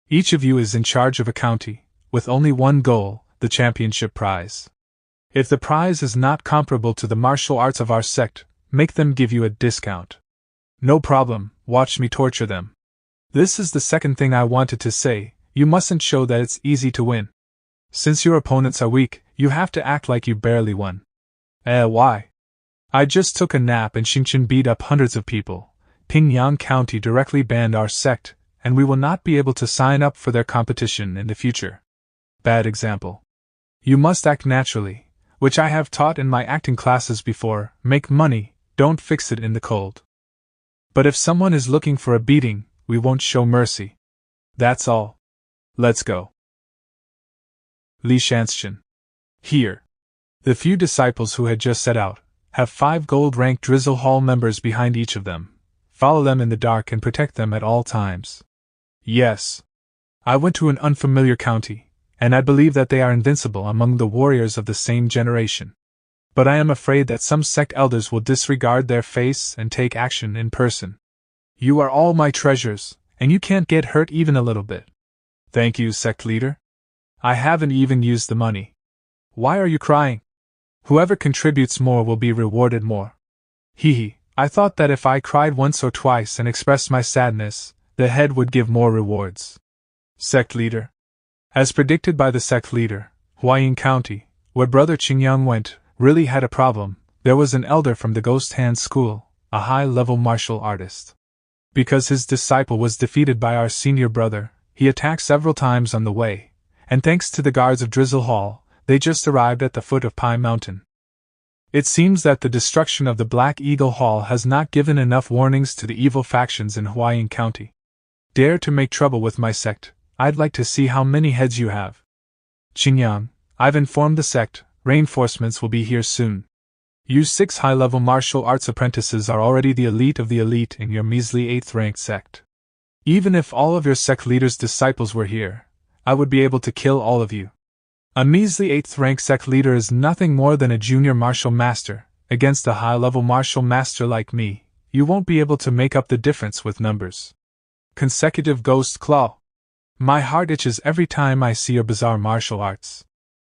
Speaker 1: Each of you is in charge of a county, with only one goal, the championship prize. If the prize is not comparable to the martial arts of our sect, make them give you a discount. No problem, watch me torture them. This is the second thing I wanted to say, you mustn't show that it's easy to win. Since your opponents are weak, you have to act like you barely won. Why? I just took a nap and Xinchen beat up hundreds of people. Pingyang County directly banned our sect, and we will not be able to sign up for their competition in the future. Bad example. You must act naturally, which I have taught in my acting classes before. Make money, don't fix it in the cold. But if someone is looking for a beating, we won't show mercy. That's all. Let's go. Li Shanxian. Here. The few disciples who had just set out have 5 gold-ranked Drizzle Hall members behind each of them. Follow them in the dark and protect them at all times. Yes. I went to an unfamiliar county, and I believe that they are invincible among the warriors of the same generation. But I am afraid that some sect elders will disregard their face and take action in person. You are all my treasures, and you can't get hurt even a little bit. Thank you, sect leader. I haven't even used the money. Why are you crying? Whoever contributes more will be rewarded more. Hee. I thought that if I cried once or twice and expressed my sadness, the head would give more rewards. Sect leader. As predicted by the sect leader, Huayin County, where Brother Qingyang went, really had a problem. There was an elder from the Ghost Hand School, a high-level martial artist. Because his disciple was defeated by our senior brother, he attacked several times on the way, and thanks to the guards of Drizzle Hall, they just arrived at the foot of Pine Mountain. It seems that the destruction of the Black Eagle Hall has not given enough warnings to the evil factions in Huayin County. Dare to make trouble with my sect, I'd like to see how many heads you have. Qingyang, I've informed the sect, reinforcements will be here soon. You 6 high-level martial arts apprentices are already the elite of the elite in your measly 8th-ranked sect. Even if all of your sect leaders' disciples were here, I would be able to kill all of you. A measly 8th-rank sect leader is nothing more than a junior martial master. Against a high-level martial master like me, you won't be able to make up the difference with numbers. Consecutive Ghost Claw. My heart itches every time I see your bizarre martial arts.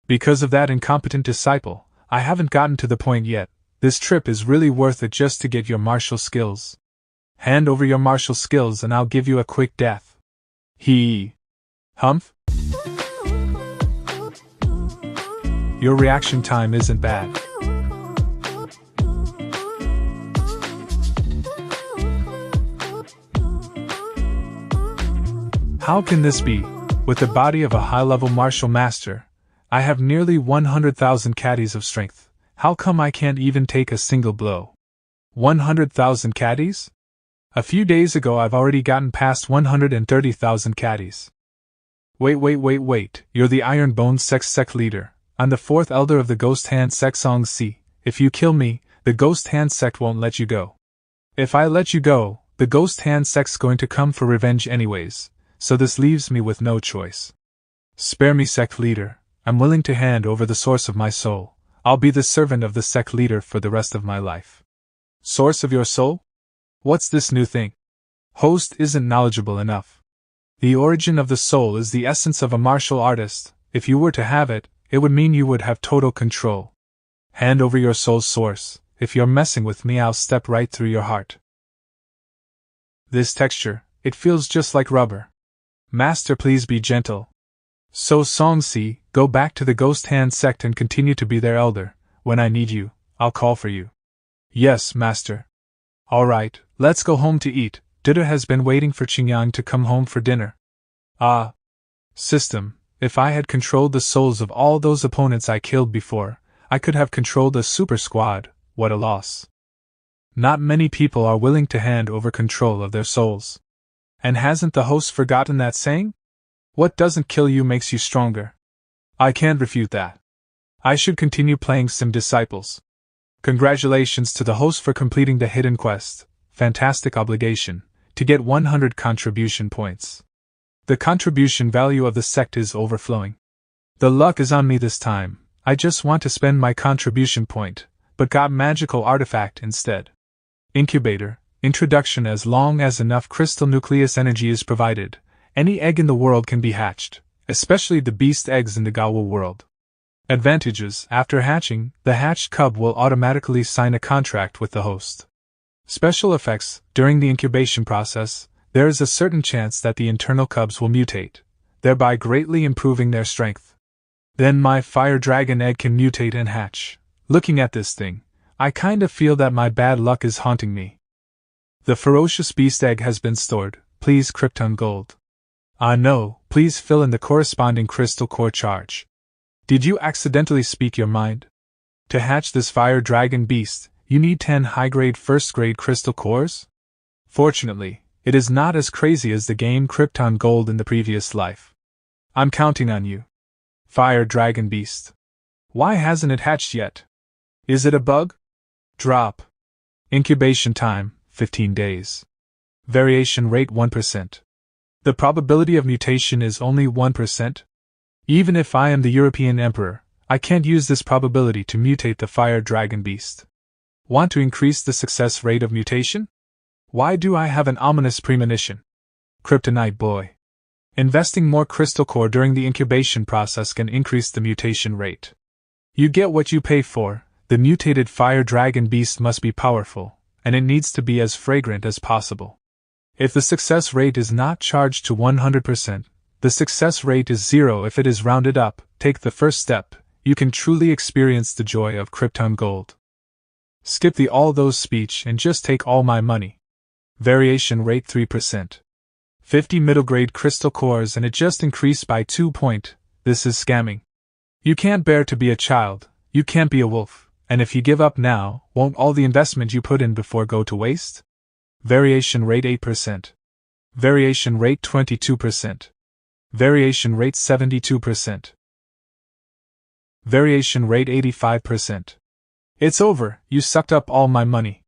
Speaker 1: Because of that incompetent disciple, I haven't gotten to the point yet. This trip is really worth it just to get your martial skills. Hand over your martial skills and I'll give you a quick death. Humph? Your reaction time isn't bad. How can this be? With the body of a high-level martial master, I have nearly 100,000 caddies of strength. How come I can't even take a single blow? 100,000 caddies? A few days ago I've already gotten past 130,000 caddies. Wait, you're the Iron Bone sect leader. I'm the 4th elder of the Ghost Hand sect Song Si. If you kill me, the Ghost Hand sect won't let you go. If I let you go, the Ghost Hand sect's going to come for revenge anyways, so this leaves me with no choice. Spare me, sect leader. I'm willing to hand over the source of my soul. I'll be the servant of the sect leader for the rest of my life. Source of your soul? What's this new thing? Host isn't knowledgeable enough. The origin of the soul is the essence of a martial artist. If you were to have it, it would mean you would have total control. Hand over your soul's source. If you're messing with me, I'll step right through your heart. This texture, it feels just like rubber. Master, please be gentle. So Songsi, go back to the Ghost Hand sect and continue to be their elder. When I need you, I'll call for you. Yes, Master. Alright, let's go home to eat. Dida has been waiting for Qingyang to come home for dinner. Ah. System. If I had controlled the souls of all those opponents I killed before, I could have controlled a super squad. What a loss. Not many people are willing to hand over control of their souls. And hasn't the host forgotten that saying? What doesn't kill you makes you stronger. I can't refute that. I should continue playing Sim Disciples. Congratulations to the host for completing the hidden quest. Fantastic obligation, to get 100 contribution points. The contribution value of the sect is overflowing. The luck is on me this time. I just want to spend my contribution point, but got magical artifact instead. Incubator, introduction. As long as enough crystal nucleus energy is provided, any egg in the world can be hatched, especially the beast eggs in the Gawa world. Advantages: after hatching, the hatched cub will automatically sign a contract with the host. Special effects: during the incubation process, there is a certain chance that the internal cubs will mutate, thereby greatly improving their strength. Then my fire dragon egg can mutate and hatch. Looking at this thing, I kind of feel that my bad luck is haunting me. The ferocious beast egg has been stored. Please Krypton gold. No, please fill in the corresponding crystal core charge. Did you accidentally speak your mind? To hatch this fire dragon beast, you need 10 high-grade first-grade crystal cores? Fortunately, it is not as crazy as the game Krypton Gold in the previous life. I'm counting on you. Fire dragon beast. Why hasn't it hatched yet? Is it a bug? Drop. Incubation time, 15 days. Variation rate 1%. The probability of mutation is only 1%. Even if I am the European Emperor, I can't use this probability to mutate the fire dragon beast. Want to increase the success rate of mutation? Why do I have an ominous premonition? Kryptonite boy. Investing more crystal core during the incubation process can increase the mutation rate. You get what you pay for. The mutated fire dragon beast must be powerful, and it needs to be as fragrant as possible. If the success rate is not charged to 100%, the success rate is 0 if it is rounded up. Take the first step, you can truly experience the joy of Krypton Gold. Skip the all those speech and just take all my money. Variation rate 3%. 50 middle grade crystal cores and it just increased by 2 point. This is scamming. You can't bear to be a child, you can't be a wolf, and if you give up now, won't all the investment you put in before go to waste? Variation rate 8%. Variation rate 22%. Variation rate 72%. Variation rate 85%. It's over, you sucked up all my money.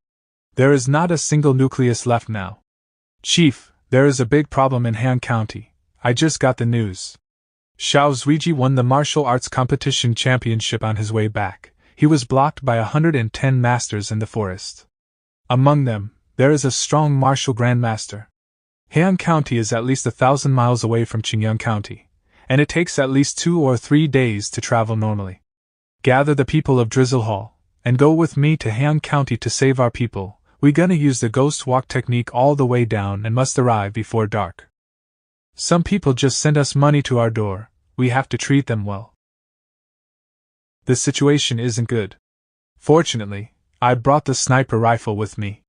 Speaker 1: There is not a single nucleus left now. Chief, there is a big problem in Han County. I just got the news. Xiao Zuiji won the martial arts competition championship on his way back. He was blocked by 110 masters in the forest. Among them, there is a strong martial grandmaster. Heian County is at least 1,000 miles away from Qingyang County, and it takes at least 2 or 3 days to travel normally. Gather the people of Drizzle Hall, and go with me to Heian County to save our people. We gonna use the ghost walk technique all the way down and must arrive before dark. Some people just send us money to our door, we have to treat them well. The situation isn't good. Fortunately, I brought the sniper rifle with me.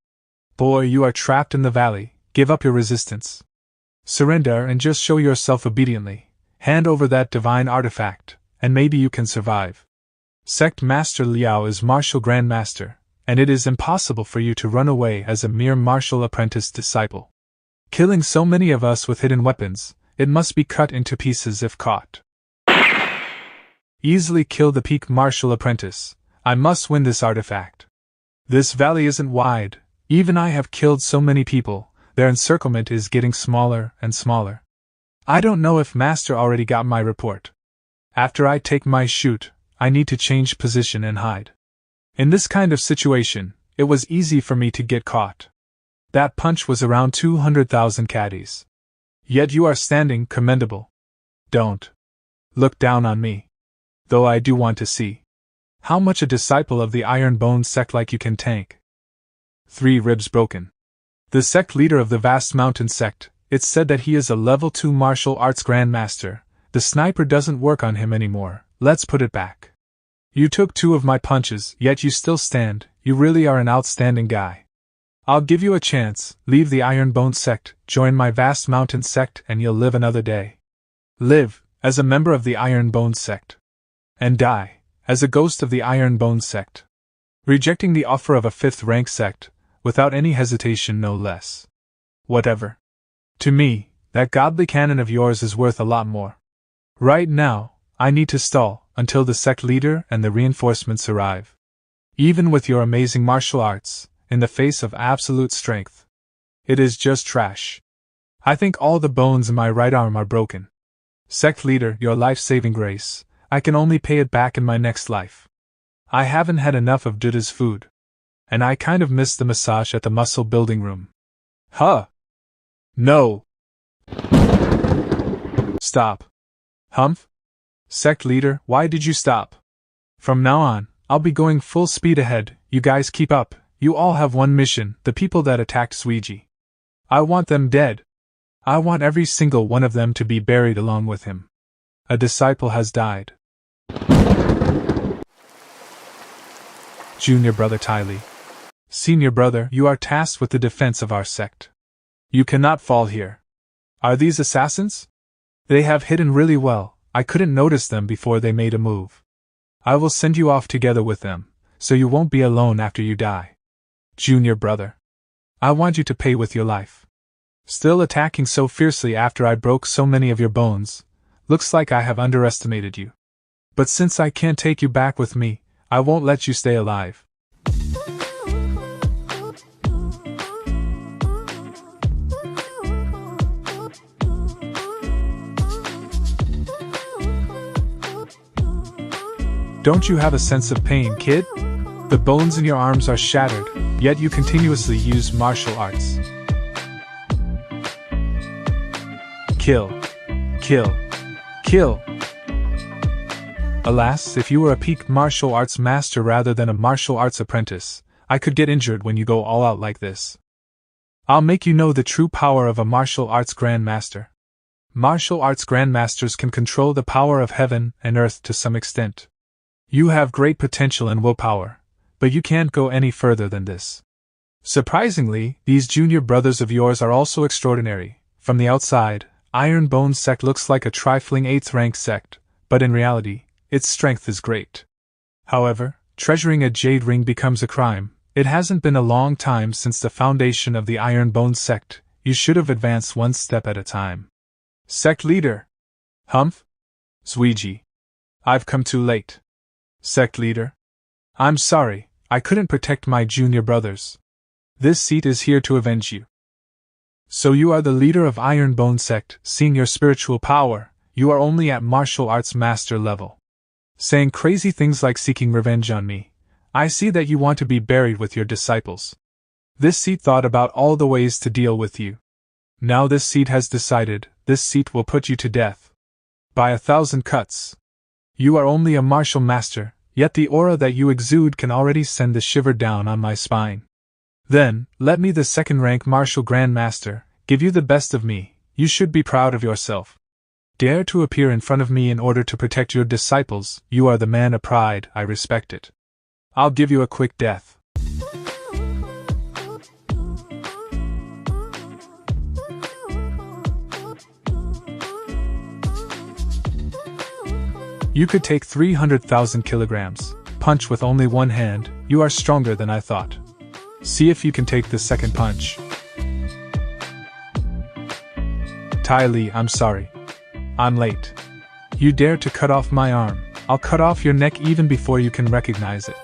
Speaker 1: Boy, you are trapped in the valley. Give up your resistance. Surrender and just show yourself obediently. Hand over that divine artifact, and maybe you can survive. Sect Master Liao is Martial Grandmaster, and it is impossible for you to run away as a mere martial apprentice disciple. Killing so many of us with hidden weapons, it must be cut into pieces if caught. Easily kill the peak martial apprentice. I must win this artifact. This valley isn't wide, even I have killed so many people. Their encirclement is getting smaller and smaller. I don't know if Master already got my report. After I take my shoot, I need to change position and hide. In this kind of situation, it was easy for me to get caught. That punch was around 200,000 caddies. Yet you are standing commendable. Don't look down on me. Though I do want to see how much a disciple of the Iron Bone sect like you can tank. 3 ribs broken. The sect leader of the vast mountain sect, it's said that he is a level 2 martial arts grandmaster. The sniper doesn't work on him anymore, let's put it back. You took 2 of my punches, yet you still stand, you really are an outstanding guy. I'll give you a chance, leave the Iron Bone sect, join my vast mountain sect and you'll live another day. Live, as a member of the Iron Bone sect. And die, as a ghost of the Iron Bone sect. Rejecting the offer of a 5th rank sect, without any hesitation no less. Whatever. To me, that godly cannon of yours is worth a lot more. Right now, I need to stall, until the sect leader and the reinforcements arrive. Even with your amazing martial arts, in the face of absolute strength, it is just trash. I think all the bones in my right arm are broken. Sect leader, your life-saving grace, I can only pay it back in my next life. I haven't had enough of Duda's food. And I kind of miss the massage at the muscle building room. Huh? No. Stop. Humph? Sect leader, why did you stop? From now on, I'll be going full speed ahead. You guys keep up. You all have one mission, the people that attacked Suiji. I want them dead. I want every single one of them to be buried along with him. A disciple has died. Junior brother Ty Lee. Senior brother, you are tasked with the defense of our sect. You cannot fall here. Are these assassins? They have hidden really well. I couldn't notice them before they made a move. I will send you off together with them, so you won't be alone after you die. Junior brother. I want you to pay with your life. Still attacking so fiercely after I broke so many of your bones. Looks like I have underestimated you. But since I can't take you back with me, I won't let you stay alive. Don't you have a sense of pain, kid? The bones in your arms are shattered, yet you continuously use martial arts. Kill. Kill. Kill. Alas, if you were a peak martial arts master rather than a martial arts apprentice, I could get injured when you go all out like this. I'll make you know the true power of a martial arts grandmaster. Martial arts grandmasters can control the power of heaven and earth to some extent. You have great potential and willpower, but you can't go any further than this. Surprisingly, these junior brothers of yours are also extraordinary. From the outside, Iron Bone Sect looks like a trifling 8th rank sect, but in reality, its strength is great. However, treasuring a jade ring becomes a crime. It hasn't been a long time since the foundation of the Iron Bone Sect. You should have advanced one step at a time. Sect leader. Humph? Suiji. I've come too late. Sect leader. I'm sorry, I couldn't protect my junior brothers. This seat is here to avenge you. So you are the leader of Iron Bone Sect. Seeing your spiritual power, you are only at martial arts master level. Saying crazy things like seeking revenge on me. I see that you want to be buried with your disciples. This seat thought about all the ways to deal with you. Now this seat has decided, this seat will put you to death. By 1,000 cuts. You are only a martial master, yet the aura that you exude can already send the shiver down on my spine. Then, let me, the second-rank martial grandmaster, give you the best of me. You should be proud of yourself. Dare to appear in front of me in order to protect your disciples. You are the man of pride, I respect it. I'll give you a quick death. You could take 300,000 kilograms, punch with only one hand. You are stronger than I thought. See if you can take the second punch. Ty Lee, I'm sorry. I'm late. You dare to cut off my arm, I'll cut off your neck even before you can recognize it.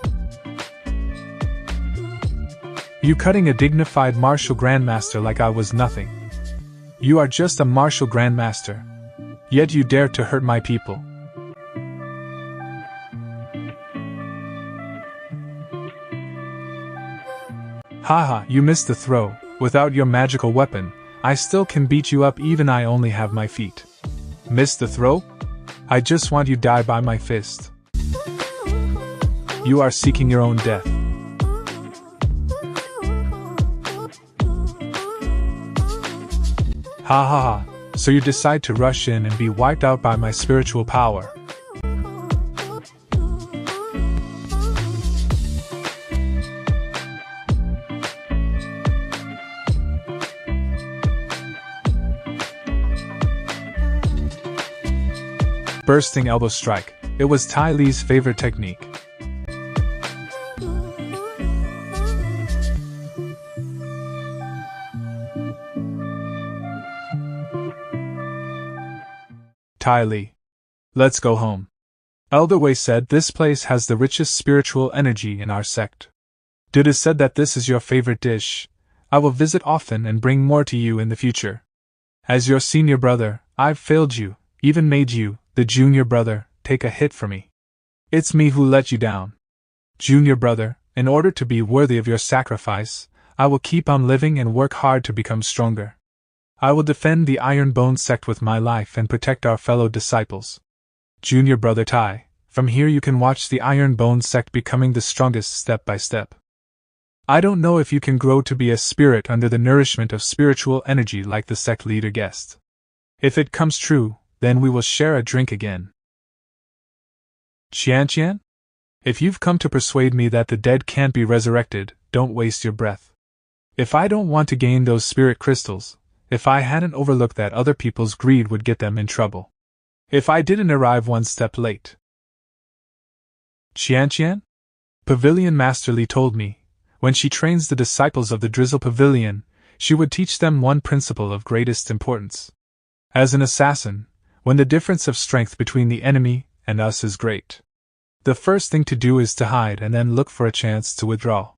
Speaker 1: You cutting a dignified martial grandmaster like I was nothing. You are just a martial grandmaster. Yet you dare to hurt my people. Haha, you missed the throw. Without your magical weapon, I still can beat you up even I only have my feet. Missed the throw? I just want you die by my fist. You are seeking your own death. Ha ha ha, so you decide to rush in and be wiped out by my spiritual power. Bursting elbow strike. It was Ty Lee's favorite technique. Ty Lee. Let's go home. Elder Wei said this place has the richest spiritual energy in our sect. Duda said that this is your favorite dish. I will visit often and bring more to you in the future. As your senior brother, I've failed you, even made you, the junior brother, take a hit for me. It's me who let you down. Junior brother, in order to be worthy of your sacrifice, I will keep on living and work hard to become stronger. I will defend the Iron Bone sect with my life and protect our fellow disciples. Junior brother Tai, from here you can watch the Iron Bone sect becoming the strongest step by step. I don't know if you can grow to be a spirit under the nourishment of spiritual energy like the sect leader guessed. If it comes true, then we will share a drink again. Qian? If you've come to persuade me that the dead can't be resurrected, don't waste your breath. If I don't want to gain those spirit crystals, if I hadn't overlooked that other people's greed would get them in trouble. If I didn't arrive one step late. Qian? Pavilion Master Li told me, when she trains the disciples of the Drizzle Pavilion, she would teach them one principle of greatest importance. As an assassin, when the difference of strength between the enemy and us is great, the first thing to do is to hide and then look for a chance to withdraw.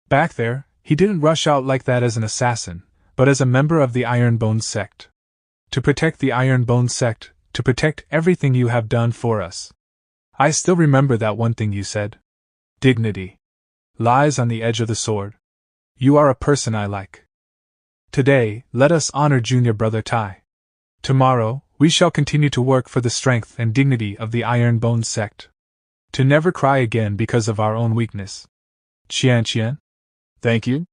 Speaker 1: Back there, he didn't rush out like that as an assassin, but as a member of the Iron Bone sect. To protect the Iron Bone sect, to protect everything you have done for us. I still remember that one thing you said. Dignity lies on the edge of the sword. You are a person I like. Today, let us honor Junior Brother Tai. Tomorrow, we shall continue to work for the strength and dignity of the Iron Bone sect. To never cry again because of our own weakness. Qian? Thank you.